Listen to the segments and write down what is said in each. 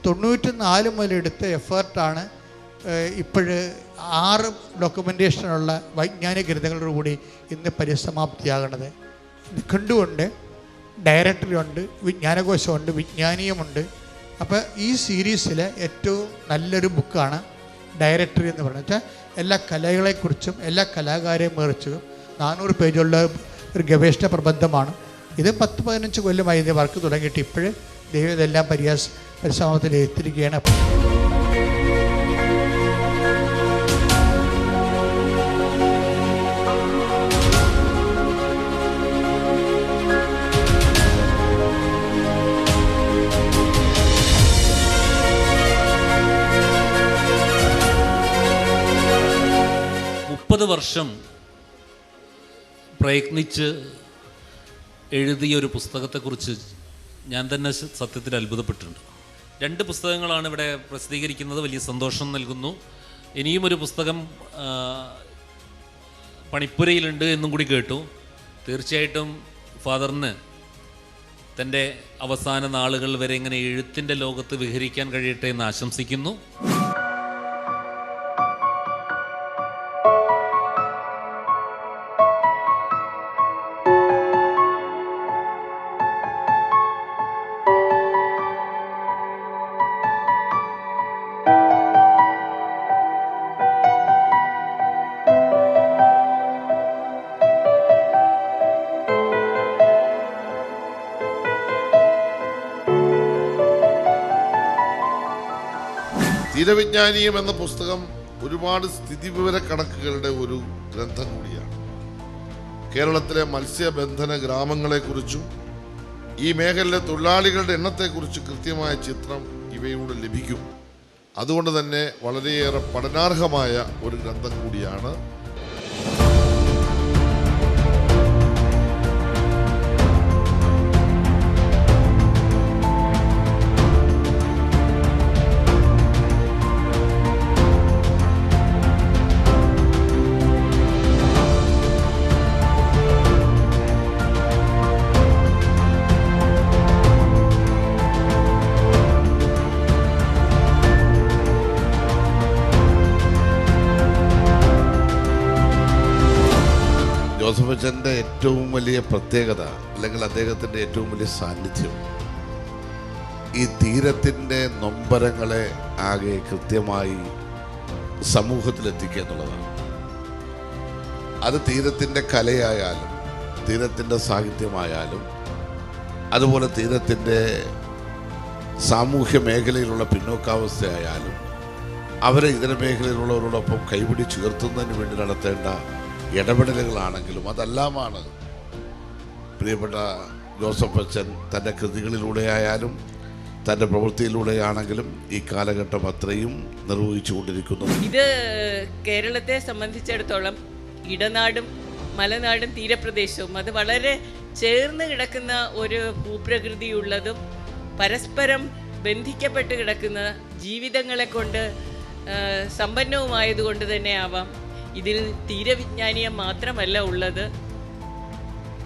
94 മുതൽ എടുത്ത എഫേർട്ടാണ് ഇപ്പോഴ് 6 ഡോക്യുമെൻറ്റേഷനുള്ള വൈജ്ഞാനിക ഗ്രന്ഥങ്ങളോടുകൂടി ഇന്ന് പരിസമാപ്തിയാകണത്. കണ്ടുകൊണ്ട് ഡയറക്ടറിയുണ്ട്, വിജ്ഞാനകോശമുണ്ട്, വിജ്ഞാനീയമുണ്ട്. അപ്പോൾ ഈ സീരീസിലെ ഏറ്റവും നല്ലൊരു ബുക്കാണ് ഡയറക്ടറി എന്ന് പറയുന്നത്. വെച്ചാൽ എല്ലാ കലകളെക്കുറിച്ചും എല്ലാ കലാകാരെയും കുറിച്ചും 400 പേജുള്ള ഒരു ഗവേഷണ പ്രബന്ധമാണ്. ഇത് 10-15 കൊല്ലമായി ഇത് വർക്ക് തുടങ്ങിയിട്ട് ഇപ്പോഴും ദൈവം ഇതെല്ലാം പരിസമാപ്തിയിൽ എത്തിയിരിക്കുകയാണ്. വർഷം പ്രയത്നിച്ച് എഴുതിയ ഒരു പുസ്തകത്തെക്കുറിച്ച് ഞാൻ തന്നെ സത്യത്തിൽ അത്ഭുതപ്പെട്ടിട്ടുണ്ട്. 2 പുസ്തകങ്ങളാണ് ഇവിടെ പ്രസിദ്ധീകരിക്കുന്നത്, വലിയ സന്തോഷം നൽകുന്നു. ഇനിയും ഒരു പുസ്തകം പണിപ്പുരയിലുണ്ട് എന്നും കൂടി കേട്ടു. തീർച്ചയായിട്ടും ഫാദറിന് തൻ്റെ അവസാന നാളുകൾ വരെ ഇങ്ങനെ എഴുത്തിൻ്റെ ലോകത്ത് വിഹരിക്കാൻ കഴിയട്ടെ എന്ന് ആശംസിക്കുന്നു. തീരവിജ്ഞാനീയം എന്ന പുസ്തകം ഒരുപാട് സ്ഥിതിവിവര കണക്കുകളുടെ ഒരു ഗ്രന്ഥം കൂടിയാണ്. കേരളത്തിലെ മത്സ്യബന്ധന ഗ്രാമങ്ങളെക്കുറിച്ചും ഈ മേഖലയിലെ തൊഴിലാളികളുടെ എണ്ണത്തെക്കുറിച്ച് കൃത്യമായ ചിത്രം ഇവയിലൂടെ ലഭിക്കും. അതുകൊണ്ട് തന്നെ വളരെയേറെ പഠനാർഹമായ ഒരു ഗ്രന്ഥം കൂടിയാണ്. ജോസഫ് അച്ഛൻ്റെ ഏറ്റവും വലിയ പ്രത്യേകത അല്ലെങ്കിൽ അദ്ദേഹത്തിൻ്റെ ഏറ്റവും വലിയ സാന്നിധ്യം ഈ തീരത്തിൻ്റെ നൊമ്പരങ്ങളെ ആകെ കൃത്യമായി സമൂഹത്തിലെത്തിക്കുക എന്നുള്ളതാണ്. അത് തീരത്തിൻ്റെ കലയായാലും തീരത്തിൻ്റെ സാഹിത്യമായാലും അതുപോലെ തീരത്തിൻ്റെ സാമൂഹ്യ മേഖലയിലുള്ള പിന്നോക്കാവസ്ഥയായാലും അവരെ ഇതര മേഖലയിലുള്ളവരോടൊപ്പം കൈപിടിച്ചുയർത്തുന്നതിന് വേണ്ടി നടത്തേണ്ട ഇടപെടലുകളാണെങ്കിലും അതെല്ലാമാണ് പ്രിയപ്പെട്ട ജോസഫ് അച്ഛൻ തൻ്റെ കൃതികളിലൂടെയായാലും തൻ്റെ പ്രവൃത്തിയിലൂടെയാണെങ്കിലും ഈ കാലഘട്ടം അത്രയും നിർവഹിച്ചു കൊണ്ടിരിക്കുന്നു. ഇത് കേരളത്തെ സംബന്ധിച്ചിടത്തോളം ഇടനാടും മലനാടും തീരപ്രദേശവും അത് വളരെ ചേർന്ന് കിടക്കുന്ന ഒരു ഭൂപ്രകൃതിയുള്ളതും പരസ്പരം ബന്ധിക്കപ്പെട്ട് കിടക്കുന്ന ജീവിതങ്ങളെ കൊണ്ട് സമ്പന്നവുമായതുകൊണ്ട് തന്നെ ആവാം ഇതിൽ തീരവിജ്ഞാനീയം മാത്രമല്ല ഉള്ളത്.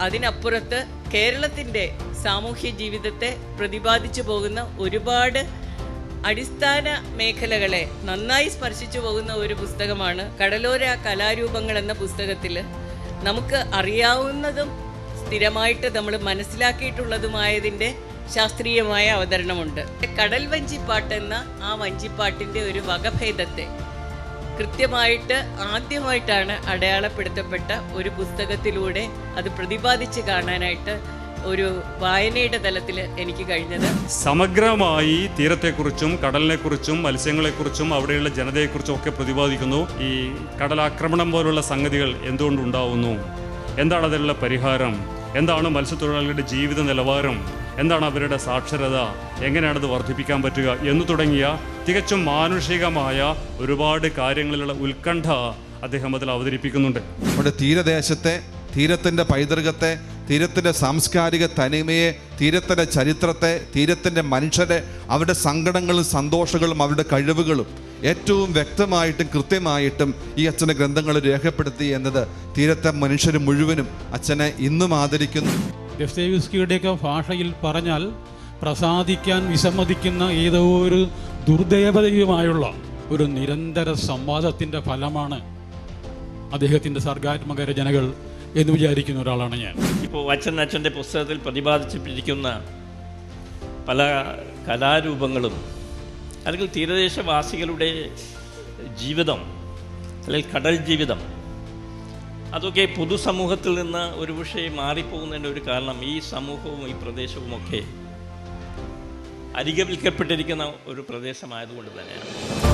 അതിനപ്പുറത്ത് കേരളത്തിൻ്റെ സാമൂഹ്യ ജീവിതത്തെ പ്രതിപാദിച്ചു പോകുന്ന ഒരുപാട് അടിസ്ഥാന മേഖലകളെ നന്നായി സ്പർശിച്ചു പോകുന്ന ഒരു പുസ്തകമാണ് കടലോര കലാരൂപങ്ങൾ എന്ന പുസ്തകത്തിൽ. നമുക്ക് അറിയാവുന്നതും സ്ഥിരമായിട്ട് നമ്മൾ മനസ്സിലാക്കിയിട്ടുള്ളതുമായതിൻ്റെ ശാസ്ത്രീയമായ അവതരണമുണ്ട്. കടൽ വഞ്ചിപ്പാട്ട് എന്ന ആ വഞ്ചിപ്പാട്ടിൻ്റെ ഒരു വകഭേദത്തെ കൃത്യമായിട്ട് ആദ്യമായിട്ടാണ് അടയാളപ്പെടുത്തപ്പെട്ട ഒരു പുസ്തകത്തിലൂടെ അത് പ്രതിപാദിച്ച് കാണാനായിട്ട് ഒരു വായനയുടെ തലത്തിൽ എനിക്ക് കഴിഞ്ഞത്. സമഗ്രമായി തീരത്തെക്കുറിച്ചും കടലിനെക്കുറിച്ചും മത്സ്യങ്ങളെക്കുറിച്ചും അവിടെയുള്ള ജനതയെക്കുറിച്ചും ഒക്കെ പ്രതിപാദിക്കുന്നു. ഈ കടലാക്രമണം പോലുള്ള സംഗതികൾ എന്തുകൊണ്ടുണ്ടാവുന്നു, എന്താണ് അതിനുള്ള പരിഹാരം, എന്താണ് മത്സ്യത്തൊഴിലാളികളുടെ ജീവിത നിലവാരം, എന്താണ് അവരുടെ സാക്ഷരത, എങ്ങനെയാണത് വർദ്ധിപ്പിക്കാൻ പറ്റുക എന്ന് തുടങ്ങിയ തികച്ചും മാനുഷികമായ ഒരുപാട് കാര്യങ്ങളിലുള്ള ഉത്കണ്ഠ അദ്ദേഹം അതിൽ അവതരിപ്പിക്കുന്നുണ്ട്. നമ്മുടെ തീരദേശത്തെ, തീരത്തിൻ്റെ പൈതൃകത്തെ, തീരത്തിൻ്റെ സാംസ്കാരിക തനിമയെ, തീരത്തിൻ്റെ ചരിത്രത്തെ, തീരത്തിൻ്റെ മനുഷ്യരെ, അവരുടെ സങ്കടങ്ങളും സന്തോഷങ്ങളും അവരുടെ കഴിവുകളും ഏറ്റവും വ്യക്തമായിട്ടും കൃത്യമായിട്ടും ഈ അച്ഛൻ്റെ ഗ്രന്ഥങ്ങൾ രേഖപ്പെടുത്തി എന്നത് തീരത്തെ മനുഷ്യർ മുഴുവനും അച്ഛനെ ഇന്നും ആദരിക്കുന്നു. ദസ്തയേവ്സ്കിയുടെയൊക്കെ ഭാഷയിൽ പറഞ്ഞാൽ പ്രസാദിക്കാൻ വിസമ്മതിക്കുന്ന ഏതോ ഒരു ദുർദേവതയുമായുള്ള ഒരു നിരന്തര സംവാദത്തിൻ്റെ ഫലമാണ് അദ്ദേഹത്തിൻ്റെ സർഗാത്മക രചനകൾ എന്ന് വിചാരിക്കുന്ന ഒരാളാണ് ഞാൻ. ഇപ്പോൾ അച്ഛൻ്റെ പുസ്തകത്തിൽ പ്രതിപാദിച്ചിരിക്കുന്ന പല കലാരൂപങ്ങളും അല്ലെങ്കിൽ തീരദേശവാസികളുടെ ജീവിതം അല്ലെങ്കിൽ കടൽ ജീവിതം അതൊക്കെ പൊതുസമൂഹത്തിൽ നിന്ന് ഒരുപക്ഷെ മാറിപ്പോകുന്നതിൻ്റെ ഒരു കാരണം ഈ സമൂഹവും ഈ പ്രദേശവുമൊക്കെ അരികവൽക്കപ്പെട്ടിരിക്കുന്ന ഒരു പ്രദേശമായതുകൊണ്ട് തന്നെയാണ്.